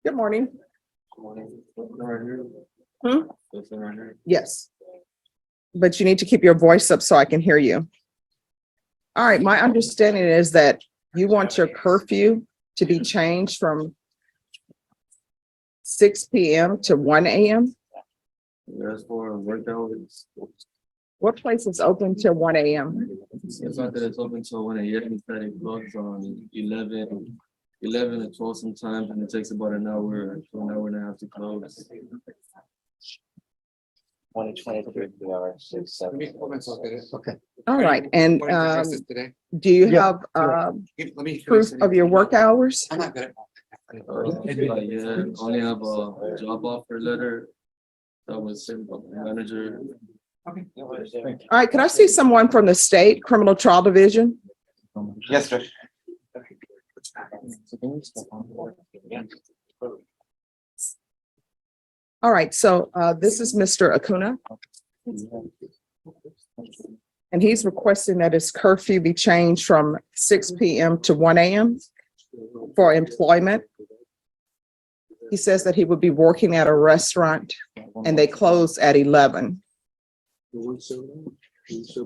Good morning. Yes. But you need to keep your voice up so I can hear you. All right, my understanding is that you want your curfew to be changed from 6 p.m. to 1 a.m. That's for work hours. What place is open till 1 a.m.? It's not that it's open till 1 a.m. It's that it closes on 11 to 12 sometimes, and it takes about an hour to an hour and a half to close. 2023 hours, 6, 7. Okay. All right, and Today. do you Yeah, have Let me. proof of your work hours? I'm not good at. Yeah, only have a job offer letter that was sent by the manager. All right, can I see someone from the state criminal trial division? Yes, sir. All right, so this is Mr. Acuna, and he's requesting that his curfew be changed from 6 p.m. to 1 a.m. for employment. He says that he would be working at a restaurant and they close at 11. But he's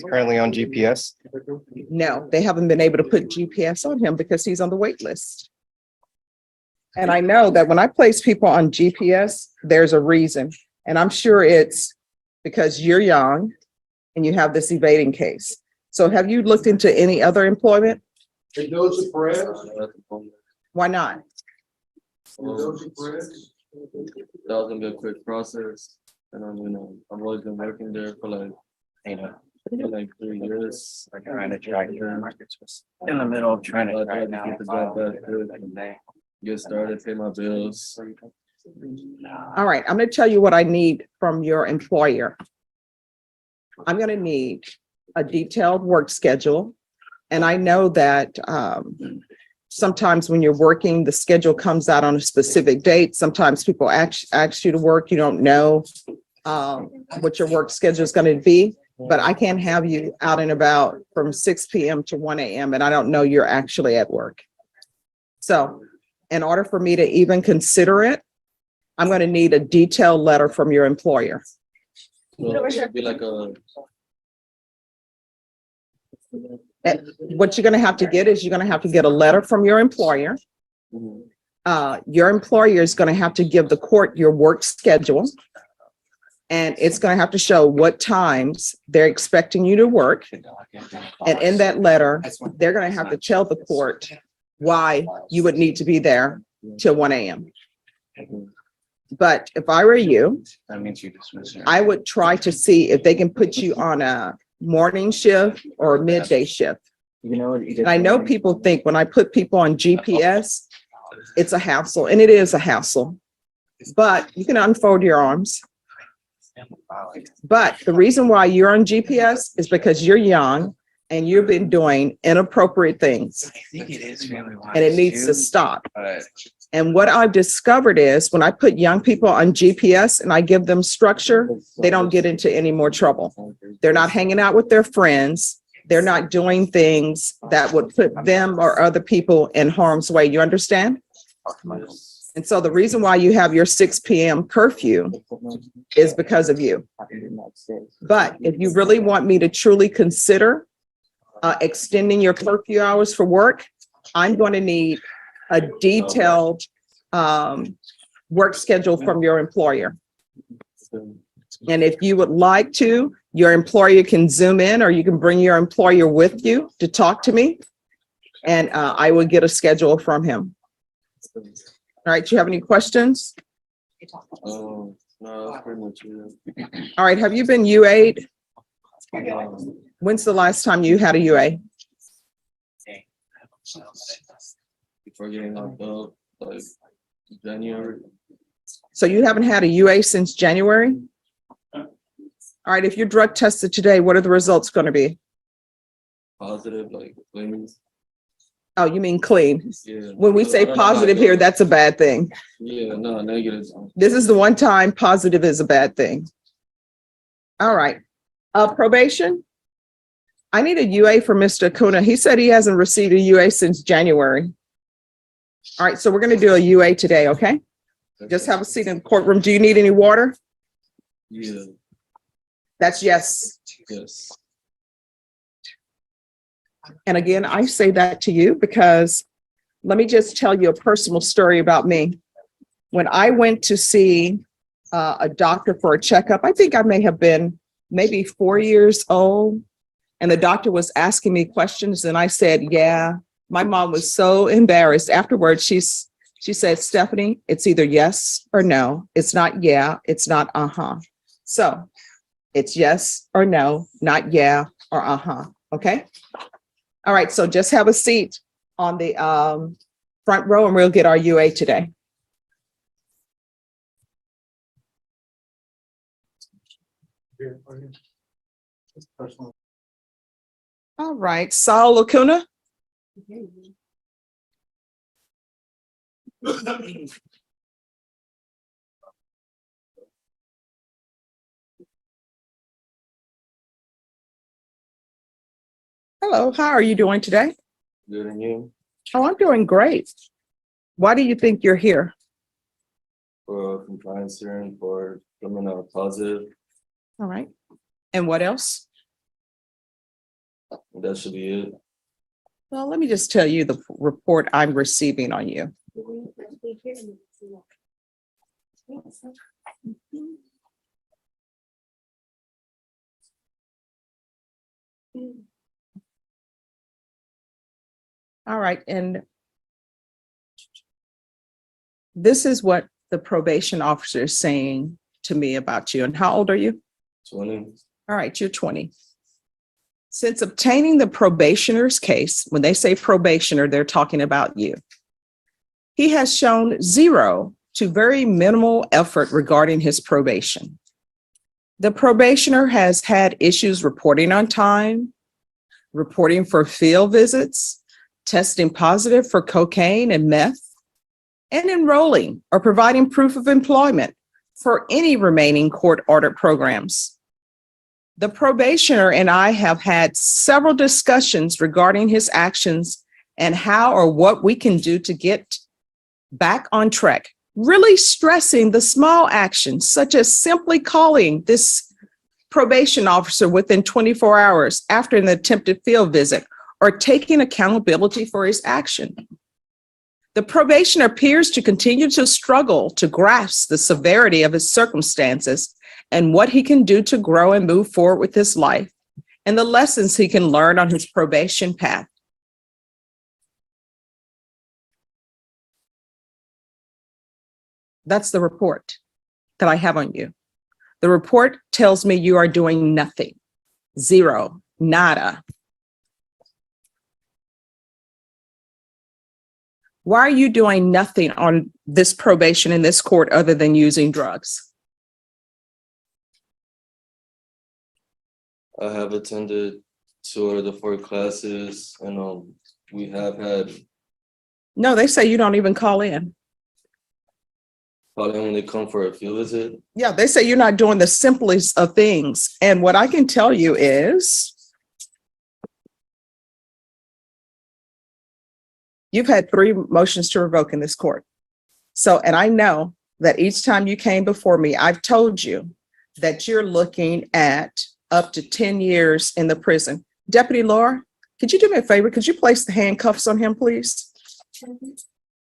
currently on GPS. No, they haven't been able to put GPS on him because he's on the wait list. And I know that when I place people on GPS, there's a reason. And I'm sure it's because you're young and you have this evading case. So have you looked into any other employment? Why not? That was gonna be a quick process, and I've always been working there for like 3 years. We're trying to track here. In the middle of trying to I track tried to now. get the job back good, get started, pay my bills. All right, I'm going to tell you what I need from your employer. I'm going to need a detailed work schedule. And I know that sometimes when you're working, the schedule comes out on a specific date. Sometimes people ask you to work. You don't know what your work schedule is going to be. But I can't have you out and about from 6 p.m. to 1 a.m. and I don't know you're actually at work. So in order for me to even consider it, I'm going to need a detailed letter from your employer. So it'd be like a. And what you're going to have to get is you're going to have to get a letter from your employer. Your employer is going to have to give the court your work schedule. And it's going to have to show what times they're expecting you to work. And in that letter, they're going to have to tell the court why you would need to be there till 1 a.m. But if I were you, That means you dismiss her. I would try to see if they can put you on a morning shift or a midday shift. You know what? And I know people think when I put people on GPS, it's a hassle, and it is a hassle. But you can unfold your arms. But the reason why you're on GPS is because you're young and you've been doing inappropriate things, I think it is family wise. and it needs to stop. But And what I've discovered is when I put young people on GPS and I give them structure, they don't get into any more trouble. They're not hanging out with their friends. They're not doing things that would put them or other people in harm's way. You understand? And so the reason why you have your 6 p.m. curfew is because of you. But if you really want me to truly consider extending your curfew hours for work, I'm going to need a detailed work schedule from your employer. And if you would like to, your employer can Zoom in, or you can bring your employer with you to talk to me, and I will get a schedule from him. All right, do you have any questions? No, that's pretty much it. All right, have you been UA'd? When's the last time you had a UA? Before getting locked up, like January. So you haven't had a UA since January? All right, if you're drug tested today, what are the results going to be? Positive, like clean. Oh, you mean clean? Yeah. When we say positive here, that's a bad thing. Yeah, no, negative. This is the one time positive is a bad thing. All right. Probation, I need a UA for Mr. Acuna. He said he hasn't received a UA since January. All right, so we're going to do a UA today, okay? Just have a seat in the courtroom. Do you need any water? Yeah, That's yes. yes. And again, I say that to you because let me just tell you a personal story about me. When I went to see a doctor for a checkup, I think I may have been maybe 4 years old. And the doctor was asking me questions and I said, yeah. My mom was so embarrassed. Afterwards, she said, Stephanie, it's either yes or no. It's not yeah, it's not uh-huh. So it's yes or no, not yeah or uh-huh, okay? All right, so just have a seat on the front row and we'll get our UA today. All right, Saul Lacuna. Hello, how are you doing today? Good, and you? Oh, I'm doing great. Why do you think you're here? For a compliance hearing for coming out positive, All right. And what else? that should be it. Well, let me just tell you the report I'm receiving on you. All right, and this is what the probation officer is saying to me about you. And how old are you? 20. All right, you're 20. Since obtaining the probationer's case, when they say probationer, they're talking about you. He has shown zero to very minimal effort regarding his probation. The probationer has had issues reporting on time, reporting for field visits, testing positive for cocaine and meth, and enrolling or providing proof of employment for any remaining court-ordered programs. The probationer and I have had several discussions regarding his actions and how or what we can do to get back on track, really stressing the small actions, such as simply calling this probation officer within 24 hours after an attempted field visit or taking accountability for his action. The probationer appears to continue to struggle to grasp the severity of his circumstances and what he can do to grow and move forward with his life and the lessons he can learn on his probation path. That's the report that I have on you. The report tells me you are doing nothing, zero, nada. Why are you doing nothing on this probation in this court other than using drugs? I have attended 2 out of the 4 classes, and we have had No, they say you don't even call in. probably when they come for a field visit. Yeah, they say you're not doing the simplest of things. And what I can tell you is you've had 3 motions to revoke in this court. So, and I know that each time you came before me, I've told you that you're looking at up to 10 years in the prison. Deputy Laura, could you do me a favor? Could you place the handcuffs on him, please?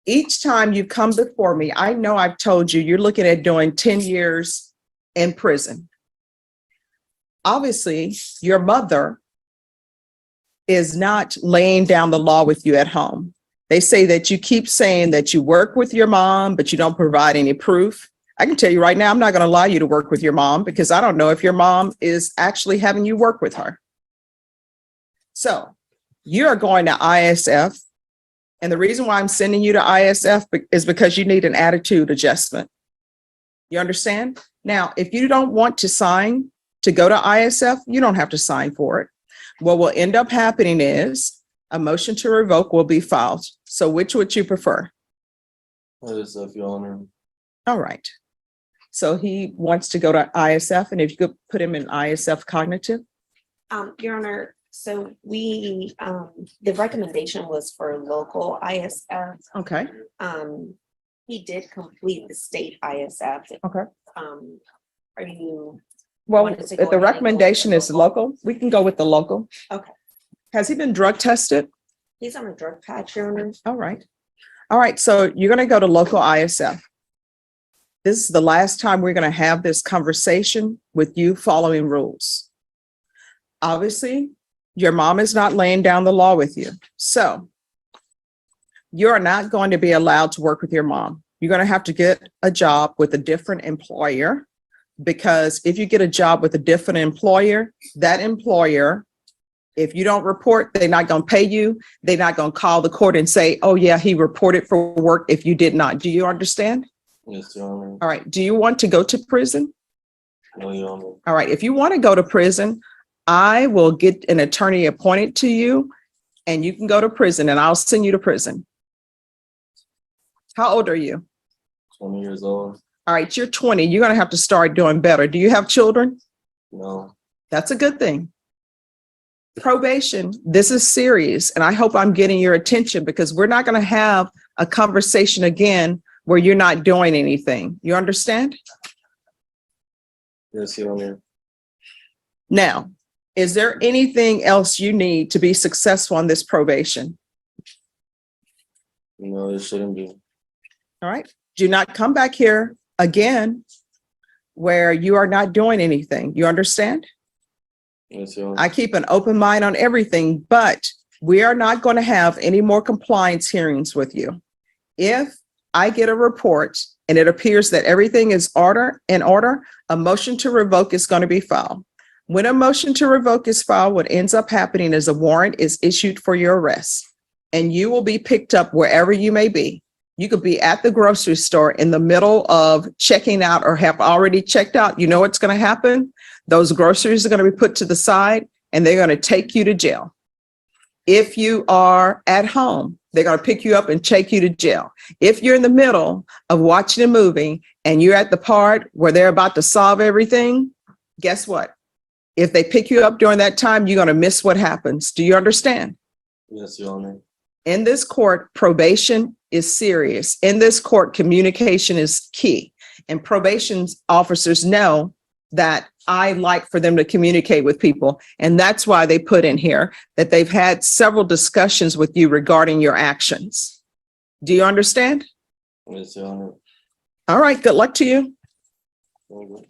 Each time you come before me, I know I've told you you're looking at doing 10 years in prison. Obviously, your mother is not laying down the law with you at home. They say that you keep saying that you work with your mom, but you don't provide any proof. I can tell you right now, I'm not going to allow you to work with your mom because I don't know if your mom is actually having you work with her. So you're going to ISF. And the reason why I'm sending you to ISF is because you need an attitude adjustment. You understand? Now, if you don't want to sign to go to ISF, you don't have to sign for it. What will end up happening is a motion to revoke will be filed. So which would you prefer? ISF, Your Honor. All right. So he wants to go to ISF, and if you could put him in ISF cognitive. Your Honor, So we, the recommendation was for local ISF. Okay, He did complete the state ISF. okay. Are you, Well, wanted to if go the ahead and go with recommendation the is local, we can go with the local. Okay. Has he been drug tested? he's on a drug patch, Your Honor. All right. All right, so you're gonna go to local ISF. This is the last time we're gonna have this conversation with you following rules. Obviously, your mom is not laying down the law with you, so you are not going to be allowed to work with your mom. You're gonna have to get a job with a different employer, because if you get a job with a different employer, that employer, if you don't report, they're not going to pay you. They're not going to call the court and say, oh yeah, he reported for work if you did not. Do you understand? Yes, Your Honor. All right. Do you want to go to prison? No, Your Honor. All right. If you want to go to prison, I will get an attorney appointed to you and you can go to prison and I'll send you to prison. How old are you? 20 years old. All right. You're 20. You're going to have to start doing better. Do you have children? No. That's a good thing. Probation, this is serious, and I hope I'm getting your attention because we're not going to have a conversation again where you're not doing anything. You understand? Yes, Your Honor. Now, is there anything else you need to be successful on this probation? No, it shouldn't be. All right. Do not come back here again where you are not doing anything. You understand? Yes, Your Honor. I keep an open mind on everything, but we are not going to have any more compliance hearings with you. If I get a report and it appears that everything is in order, a motion to revoke is going to be filed. When a motion to revoke is filed, what ends up happening is a warrant is issued for your arrest and you will be picked up wherever you may be. You could be at the grocery store in the middle of checking out or have already checked out. You know what's going to happen? Those groceries are going to be put to the side and they're going to take you to jail. If you are at home, they're going to pick you up and take you to jail. If you're in the middle of watching a movie and you're at the part where they're about to solve everything, guess what? If they pick you up during that time, you're going to miss what happens. Do you understand? Yes, Your Honor. In this court, probation is serious. In this court, communication is key. And probation officers know that I like for them to communicate with people. And that's why they put in here that they've had several discussions with you regarding your actions. Do you understand? Yes, Your Honor. All right. Good luck to you. Thank you.